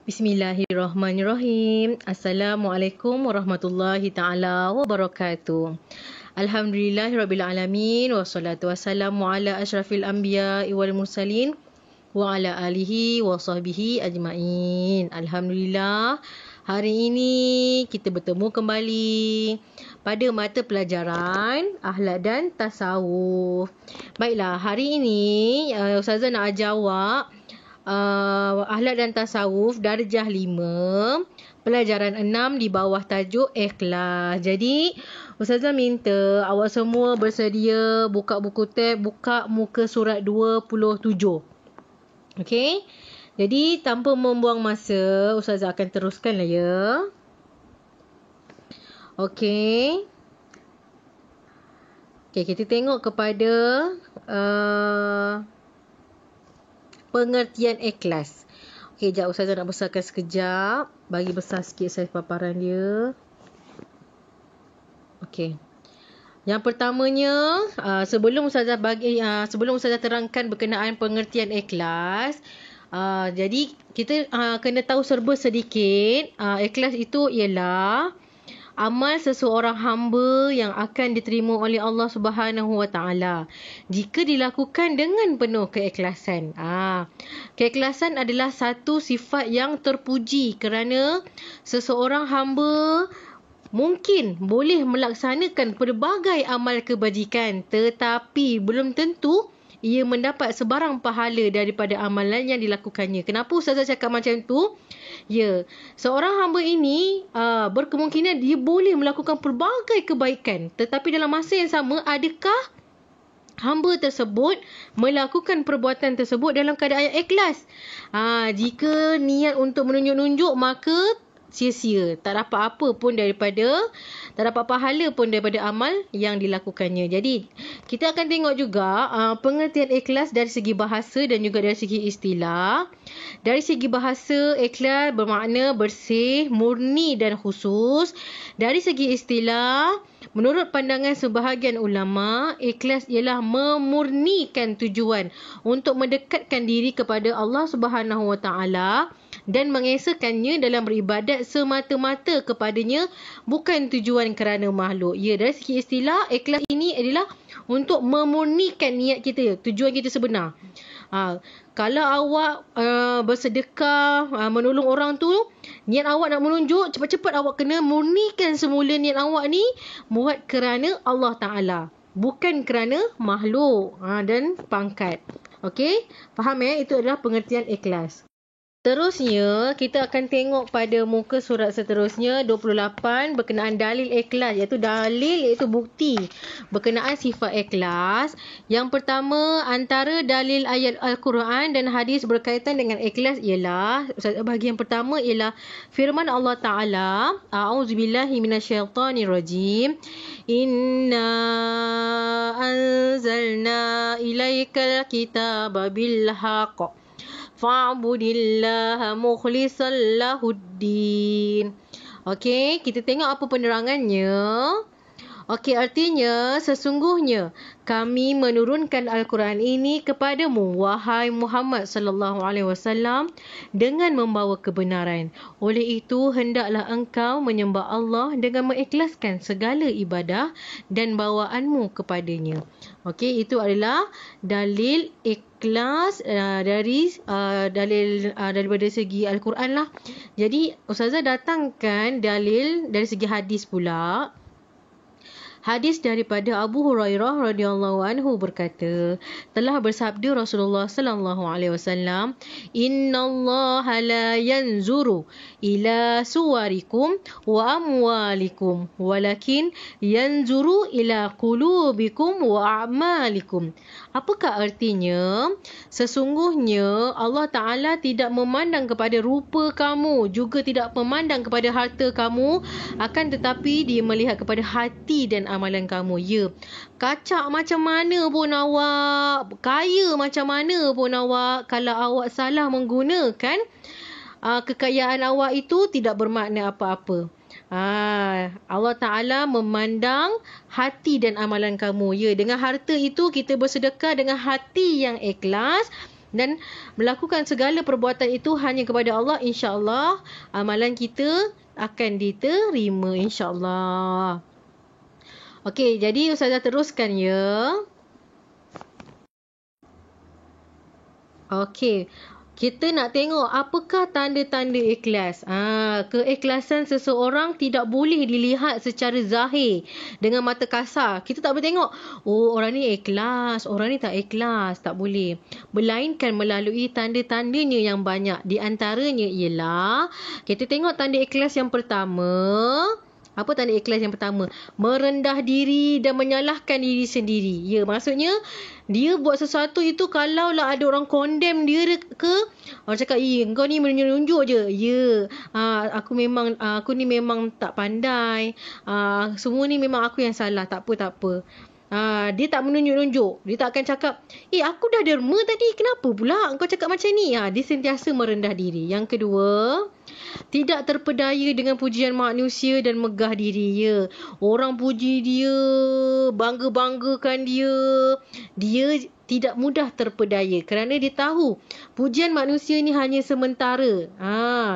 Bismillahirrahmanirrahim. Assalamualaikum warahmatullahi taala wabarakatuh. Alhamdulillahirabbil wassalatu wassalamu ala asyrafil anbiya'i wal mursalin wa ala alihi wa sahbihi ajmain. Alhamdulillah, hari ini kita bertemu kembali pada mata pelajaran akhlak dan tasawuf. Baiklah, hari ini Ustazah nak ajar awak akhlak dan tasawuf darjah 5, pelajaran 6 di bawah tajuk ikhlas. Jadi Ustazah minta awak semua bersedia buka buku tab, buka muka surat 27. Okey. Jadi tanpa membuang masa, Ustazah akan teruskanlah ya. Okey. Okey, kita tengok kepada pengertian ikhlas. Okey, sekejap Ustazah nak besarkan sekejap. Bagi besar sikit saiz paparan dia. Okey. Yang pertamanya, sebelum Ustazah terangkan berkenaan pengertian ikhlas, jadi kita kena tahu serba sedikit. Ikhlas itu ialah amal seseorang hamba yang akan diterima oleh Allah Subhanahu Wa Taala jika dilakukan dengan penuh keikhlasan. Keikhlasan adalah satu sifat yang terpuji kerana seseorang hamba mungkin boleh melaksanakan pelbagai amal kebajikan, tetapi belum tentu ia mendapat sebarang pahala daripada amalan yang dilakukannya. Kenapa Ustazah cakap macam tu? Ya, seorang hamba ini berkemungkinan dia boleh melakukan pelbagai kebaikan, tetapi dalam masa yang sama, adakah hamba tersebut melakukan perbuatan tersebut dalam keadaan ikhlas? Jika niat untuk menunjuk-nunjuk, maka sia-sia, tak dapat apa pun tak dapat pahala pun daripada amal yang dilakukannya. Jadi kita akan tengok juga pengertian ikhlas dari segi bahasa dan juga dari segi istilah. Dari segi bahasa, ikhlas bermakna bersih, murni dan khusus. Dari segi istilah, menurut pandangan sebahagian ulama, ikhlas ialah memurnikan tujuan untuk mendekatkan diri kepada Allah Subhanahu Wa Taala dan mengesakannya dalam beribadat semata-mata kepadanya, bukan tujuan kerana makhluk. Ya, dari segi istilah, ikhlas ini adalah untuk memurnikan niat kita, tujuan kita sebenar. Kalau awak bersedekah, menolong orang tu, niat awak nak menunjuk, cepat-cepat awak kena murnikan semula niat awak ni buat kerana Allah Ta'ala, bukan kerana makhluk dan pangkat. Okey, faham ya? Itu adalah pengertian ikhlas. Terusnya, kita akan tengok pada muka surat seterusnya 28 berkenaan dalil ikhlas, iaitu bukti berkenaan sifat ikhlas. Yang pertama, antara dalil ayat Al-Quran dan hadis berkaitan dengan ikhlas ialah, bahagian pertama ialah firman Allah Ta'ala, A'udzubillahi minasyaitanirrajim, Inna anzalna ilaikal kitaba bilhaq fa'budillaha mukhlishan lahuddin. Okey, kita tengok apa penerangannya. Okey, artinya sesungguhnya kami menurunkan Al-Quran ini kepadamu, wahai Muhammad sallallahu alaihi wasallam, dengan membawa kebenaran. Oleh itu, hendaklah engkau menyembah Allah dengan mengikhlaskan segala ibadah dan bawaanmu kepadanya. Okey, itu adalah dalil ikhlas daripada segi Al-Quran lah. Jadi Ustazah datangkan dalil dari segi hadis pula. Hadis daripada Abu Hurairah radhiyallahu anhu berkata, telah bersabda Rasulullah sallallahu alaihi wasallam, "Innallaha la yanzuru ila suwarikum wa amwalikum, walakin yanzuru ila qulubikum wa a'malikum." Apakah artinya? Sesungguhnya Allah Ta'ala tidak memandang kepada rupa kamu, juga tidak memandang kepada harta kamu, akan tetapi Dia melihat kepada hati dan amalan kamu. Ya, kacak macam mana pun awak, kaya macam mana pun awak, kalau awak salah menggunakan kekayaan awak itu, tidak bermakna apa-apa. Allah Ta'ala memandang hati dan amalan kamu. Ya, dengan harta itu kita bersedekah dengan hati yang ikhlas, dan melakukan segala perbuatan itu hanya kepada Allah, insya-Allah amalan kita akan diterima, insya-Allah. Okey, jadi Ustazah teruskan ya. Okey. Kita nak tengok apakah tanda-tanda ikhlas. Keikhlasan seseorang tidak boleh dilihat secara zahir dengan mata kasar. Kita tak boleh tengok, oh orang ni ikhlas, orang ni tak ikhlas. Tak boleh. Melainkan melalui tanda-tandanya yang banyak. Di antaranya ialah, kita tengok tanda ikhlas yang pertama. Apa tanda ikhlas yang pertama? Merendah diri dan menyalahkan diri sendiri. Ya, maksudnya dia buat sesuatu itu kalaulah ada orang condemn dia ke, orang cakap, kau ni menunjuk je. Ya, aku ni memang tak pandai. Semua ni memang aku yang salah. Tak apa. Dia tak menunjuk-nunjuk. Dia tak akan cakap, aku dah derma tadi, kenapa pula kau cakap macam ni? Dia sentiasa merendah diri. Yang kedua, tidak terpedaya dengan pujian manusia dan megah diri. Ya, orang puji dia, bangga-banggakan dia. Dia tidak mudah terpedaya kerana dia tahu pujian manusia ni hanya sementara.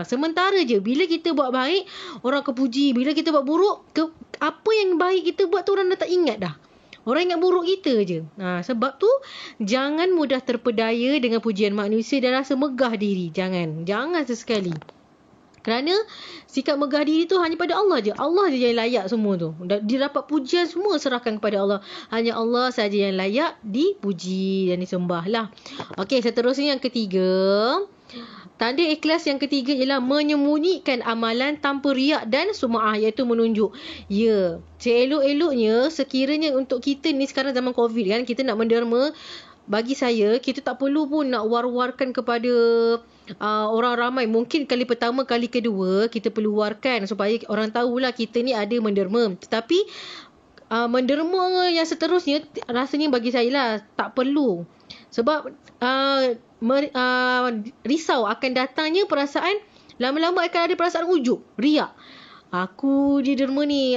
Sementara je. Bila kita buat baik, orang akan puji. Bila kita buat buruk, apa yang baik kita buat tu orang dah tak ingat dah. Orang ingat buruk kita je. Sebab tu jangan mudah terpedaya dengan pujian manusia dan rasa megah diri. Jangan sesekali. Kerana sikap megah diri tu hanya pada Allah je. Allah je yang layak semua tu. Dia dapat pujian semua serahkan kepada Allah. Hanya Allah saja yang layak dipuji dan disembah lah. Okey, seterusnya yang ketiga. Tanda ikhlas yang ketiga ialah menyembunyikan amalan tanpa riak dan sum'ah, iaitu menunjuk. Ya, seelok-eloknya sekiranya untuk kita ni sekarang zaman COVID kan, kita nak menderma, bagi saya kita tak perlu pun nak war-warkan kepada orang ramai. Mungkin kali pertama, kali kedua kita perlu warkan supaya orang tahulah kita ni ada menderma. Tetapi menderma yang seterusnya rasanya bagi saya lah tak perlu. Sebab risau akan datangnya perasaan, lama-lama akan ada perasaan ujub, riak. Aku dia derma ni,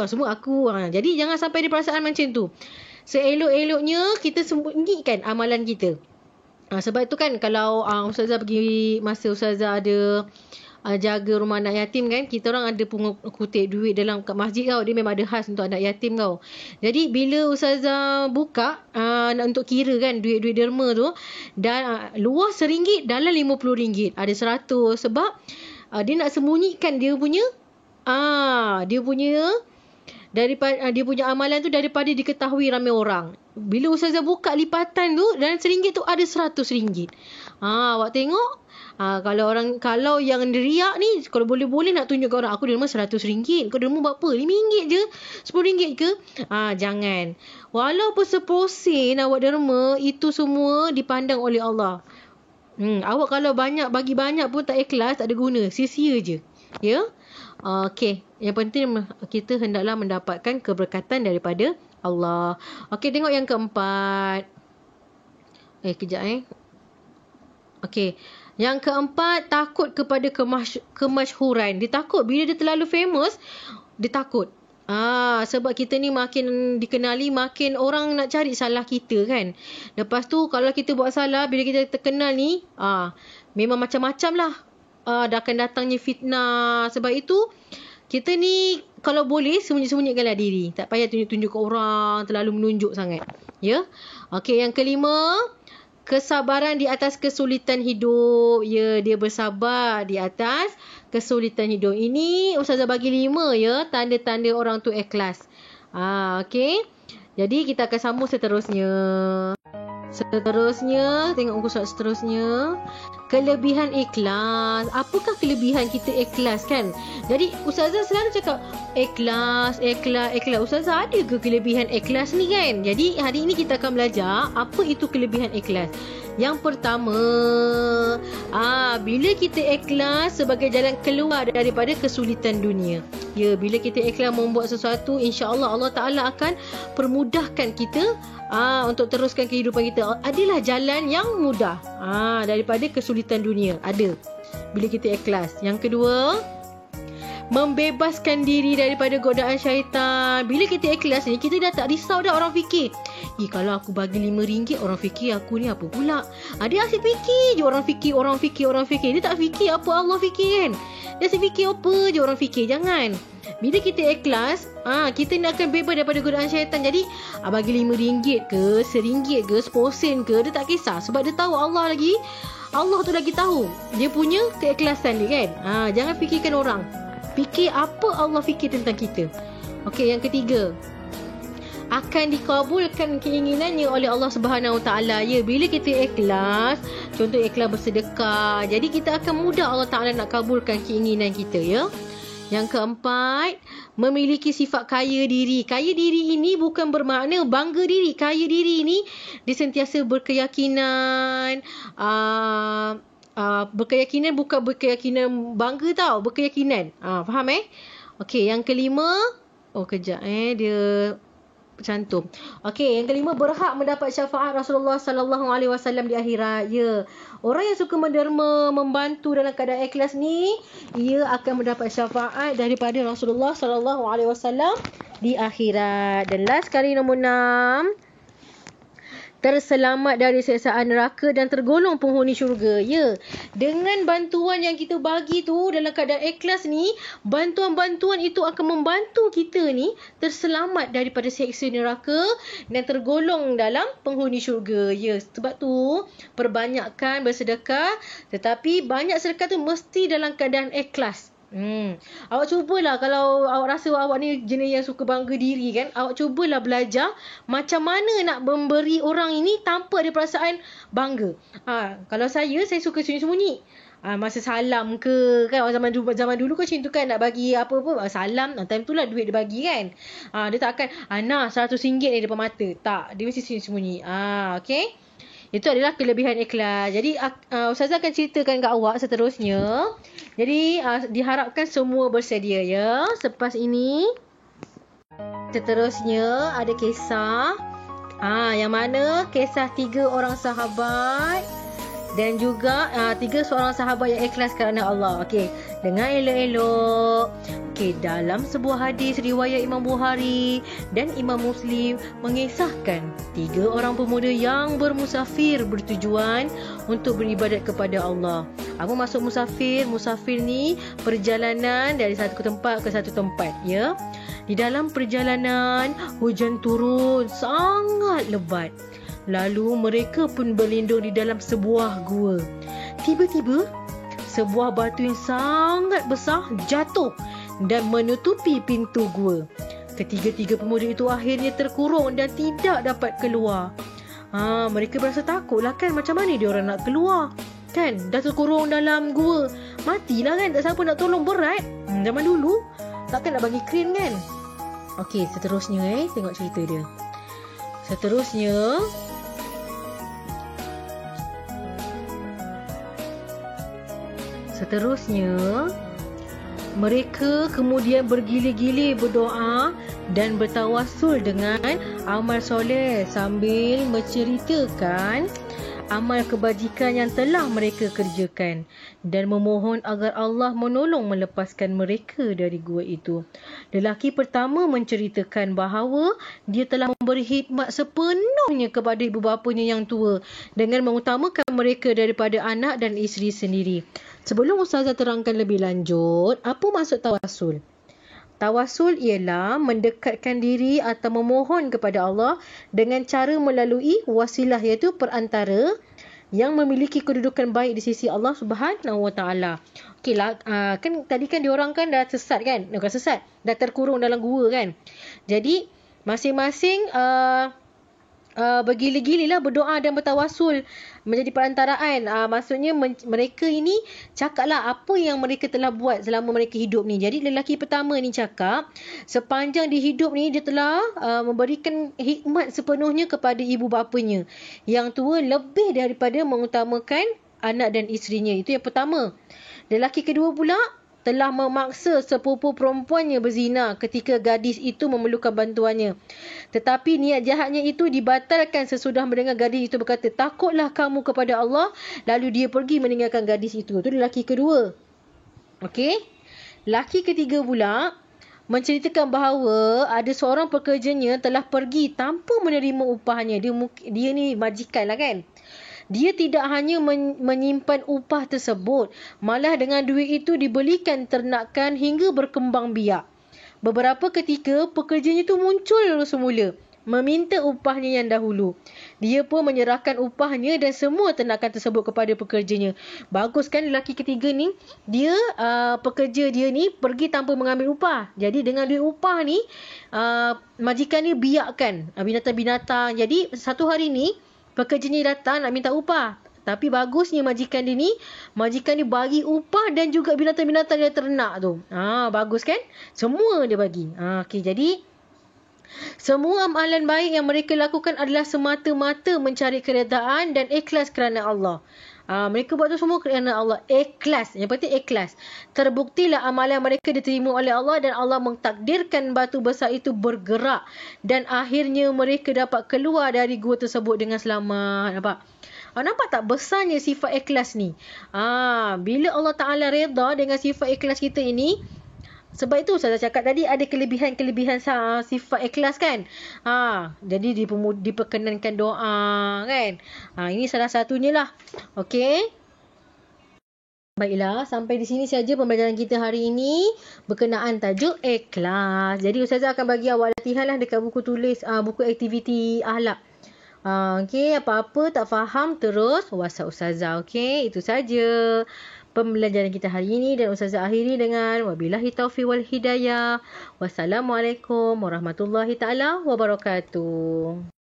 semua aku. Jadi jangan sampai ada perasaan macam tu. Seelok-eloknya kita sembunyikan amalan kita. Sebab itu kan kalau Ustazah pergi, masa Ustazah ada jaga rumah anak yatim kan, kita orang ada kutip duit dalam kat masjid kau. Dia memang ada khas untuk anak yatim kau. Jadi bila Ustazah buka untuk kira kan duit-duit derma tu, dan luas RM1, dalam RM50, ada 100. Sebab dia nak sembunyikan dia punya dia punya amalan tu daripada diketahui ramai orang. Bila Ustazah buka lipatan tu, dalam RM1 tu ada RM100. Awak tengok, kalau yang riak ni, kalau boleh-boleh nak tunjuk ke orang, aku derma RM100. Kau derma berapa? RM5 je? RM10 ke? Jangan. Walaupun seposen awak derma, itu semua dipandang oleh Allah. Awak kalau bagi banyak pun tak ikhlas, tak ada guna. Sia-sia je. Ya? Okey. Yang penting kita hendaklah mendapatkan keberkatan daripada Allah. Okey, tengok yang keempat. Kejap. Okey. Yang keempat, takut kepada kemasyhuran. Dia takut bila dia terlalu famous, dia takut. Sebab kita ni makin dikenali, makin orang nak cari salah kita kan. Lepas tu kalau kita buat salah, bila kita terkenal ni, memang macam-macam lah. Dah akan datangnya fitnah. Sebab itu kita ni kalau boleh sembunyi-sembunyikanlah diri. Tak payah tunjuk-tunjuk ke orang, terlalu menunjuk sangat. Ya. Okey, yang kelima, kesabaran di atas kesulitan hidup. Ya, dia bersabar di atas kesulitan hidup. Ini Ustazah bagi 5 ya, tanda-tanda orang tu ikhlas. Okey. Jadi kita akan sambung seterusnya. Tengok muka surat seterusnya. Kelebihan ikhlas. Apakah kelebihan kita ikhlas kan? Jadi Ustazah selalu cakap ikhlas. Ustazah ada ke kelebihan ikhlas ni kan? Jadi hari ini kita akan belajar apa itu kelebihan ikhlas. Yang pertama, bila kita ikhlas sebagai jalan keluar daripada kesulitan dunia. Ya, bila kita ikhlas membuat sesuatu, insya-Allah Allah Taala akan permudahkan kita untuk teruskan kehidupan kita. Adalah jalan yang mudah daripada kesulitan dunia. Ada bila kita ikhlas. Yang kedua, membebaskan diri daripada godaan syaitan. Bila kita ikhlas ni, kita dah tak risau dah orang fikir. Kalau aku bagi RM5, orang fikir aku ni apa pula? Dia asyik fikir je orang fikir. Dia tak fikir apa Allah fikir kan. Dia asyik fikir apa je orang fikir. Jangan. Bila kita ikhlas, kita nak akan bebas daripada godaan syaitan. Jadi, bagi RM5 ke, RM1 ke, RM10 ke, dia tak kisah. Sebab dia tahu Allah tu lagi tahu. Dia punya keikhlasan dia kan. Jangan fikirkan orang. Fikir apa Allah fikir tentang kita. Okey, yang ketiga. Akan dikabulkan keinginannya oleh Allah Subhanahu Taala. Ya, bila kita ikhlas, contoh ikhlas bersedekah, jadi kita akan mudah Allah Taala nak kabulkan keinginan kita ya. Yang keempat, memiliki sifat kaya diri. Kaya diri ini bukan bermakna bangga diri. Kaya diri ini dia sentiasa berkeyakinan. Berkeyakinan bukan berkeyakinan bangga tau. Berkeyakinan. Faham Okey, yang kelima. Kejap dia cantum. Okey, yang kelima, berhak mendapat syafaat Rasulullah sallallahu alaihi wasallam di akhirat. Ya. Orang yang suka menderma, membantu dalam keadaan ikhlas ni, ia akan mendapat syafaat daripada Rasulullah sallallahu alaihi wasallam di akhirat. Dan last kali, nombor 6, terselamat dari siksaan neraka dan tergolong penghuni syurga. Ya, dengan bantuan yang kita bagi tu dalam keadaan ikhlas ni, bantuan-bantuan itu akan membantu kita ni terselamat daripada siksa neraka dan tergolong dalam penghuni syurga. Ya, sebab tu perbanyakkan bersedekah, tetapi banyak sedekah tu mesti dalam keadaan ikhlas. Awak cubalah, kalau awak rasa awak ni jenis yang suka bangga diri kan, awak cubalah belajar macam mana nak memberi orang ini tanpa ada perasaan bangga. Kalau saya suka sembunyi-sembunyi. Masa salam ke kan, zaman dulu kan macam tu kan, nak bagi apa-apa salam, time tu lah duit dia bagi kan. Dia tak akan RM100 ni depan mata. Tak, dia mesti sembunyi. Okey. Itu adalah kelebihan ikhlas. Jadi Ustazah akan ceritakan kat awak seterusnya. Jadi diharapkan semua bersedia ya. Selepas ini, seterusnya ada kisah. Yang mana kisah 3 orang sahabat dan juga 3 seorang sahabat yang ikhlas kerana Allah. Okey, dengar elok-elok. Okey, dalam sebuah hadis riwayat Imam Bukhari dan Imam Muslim mengisahkan 3 orang pemuda yang bermusafir bertujuan untuk beribadat kepada Allah. Apa maksud musafir? Musafir ni perjalanan dari satu tempat ke satu tempat ya. Di dalam perjalanan hujan turun sangat lebat. Lalu mereka pun berlindung di dalam sebuah gua. Tiba-tiba sebuah batu yang sangat besar jatuh dan menutupi pintu gua. Ketiga-tiga pemuda itu akhirnya terkurung dan tidak dapat keluar. Mereka berasa takutlah kan, macam mana dia orang nak keluar? Kan, dah terkurung dalam gua. Matilah kan, tak siapa nak tolong, berat. Zaman dulu, takkan nak bagi kren kan? Okey, seterusnya tengok cerita dia. Seterusnya, mereka kemudian bergili-gili berdoa dan bertawasul dengan amal soleh sambil menceritakan amal kebajikan yang telah mereka kerjakan dan memohon agar Allah menolong melepaskan mereka dari gua itu. Lelaki pertama menceritakan bahawa dia telah memberi khidmat sepenuhnya kepada ibu bapanya yang tua dengan mengutamakan mereka daripada anak dan isteri sendiri. Sebelum Ustazah terangkan lebih lanjut, apa maksud tawasul? Tawasul ialah mendekatkan diri atau memohon kepada Allah dengan cara melalui wasilah, iaitu perantara yang memiliki kedudukan baik di sisi Allah Subhanahu Wa Taala. Okeylah, kan tadi kan diorang kan dah sesat kan? Bukan sesat, dah terkurung dalam gua kan. Jadi masing-masing bergili-gililah berdoa dan bertawasul menjadi perantaraan. Maksudnya mereka ini cakaplah apa yang mereka telah buat selama mereka hidup ni. Jadi lelaki pertama ni cakap, sepanjang dia hidup ni dia telah memberikan hikmat sepenuhnya kepada ibu bapanya yang tua lebih daripada mengutamakan anak dan isterinya. Itu yang pertama. Lelaki kedua pula telah memaksa sepupu perempuannya berzina ketika gadis itu memerlukan bantuannya. Tetapi niat jahatnya itu dibatalkan sesudah mendengar gadis itu berkata, "Takutlah kamu kepada Allah." Lalu dia pergi meninggalkan gadis itu. Itu lelaki kedua. Okey. Laki ketiga pula menceritakan bahawa ada seorang pekerjanya telah pergi tanpa menerima upahnya. Dia ni majikan lah kan. Dia tidak hanya menyimpan upah tersebut, malah dengan duit itu dibelikan ternakan hingga berkembang biak. Beberapa ketika pekerjanya tu muncul semula meminta upahnya yang dahulu. Dia pun menyerahkan upahnya dan semua ternakan tersebut kepada pekerjanya. Bagus kan lelaki ketiga ni? Dia pekerja dia ni pergi tanpa mengambil upah. Jadi dengan duit upah ni majikan ni biakkan binatang-binatang. Jadi satu hari ni pekerjanya datang nak minta upah. Tapi bagusnya majikan dia ni bagi upah dan juga binatang-binatang dia ternak tu. Bagus kan? Semua dia bagi. Okey, jadi semua amalan baik yang mereka lakukan adalah semata-mata mencari keredaan dan ikhlas kerana Allah. Mereka buat tu semua kerana Allah. Ikhlas. Yang penting ikhlas. Terbuktilah amalan mereka diterima oleh Allah dan Allah mentakdirkan batu besar itu bergerak. Dan akhirnya mereka dapat keluar dari gua tersebut dengan selamat. Nampak tak besarnya sifat ikhlas ni? Bila Allah Ta'ala reda dengan sifat ikhlas kita ini, sebab itu saya cakap tadi ada kelebihan-kelebihan sifat ikhlas kan. Jadi diperkenankan doa kan. Ini salah satunya lah. Okey. Baiklah, sampai di sini saja pembelajaran kita hari ini berkenaan tajuk ikhlas. Jadi Ustazah akan bagi awak latihan lah dekat buku tulis, buku aktiviti akhlak. Okey, apa-apa tak faham terus WhatsApp Ustazah. Okey, itu saja pembelajaran kita hari ini dan Ustazah akhiri dengan wabillahi taufiq wal hidayah. Wassalamualaikum warahmatullahi taala wabarakatuh.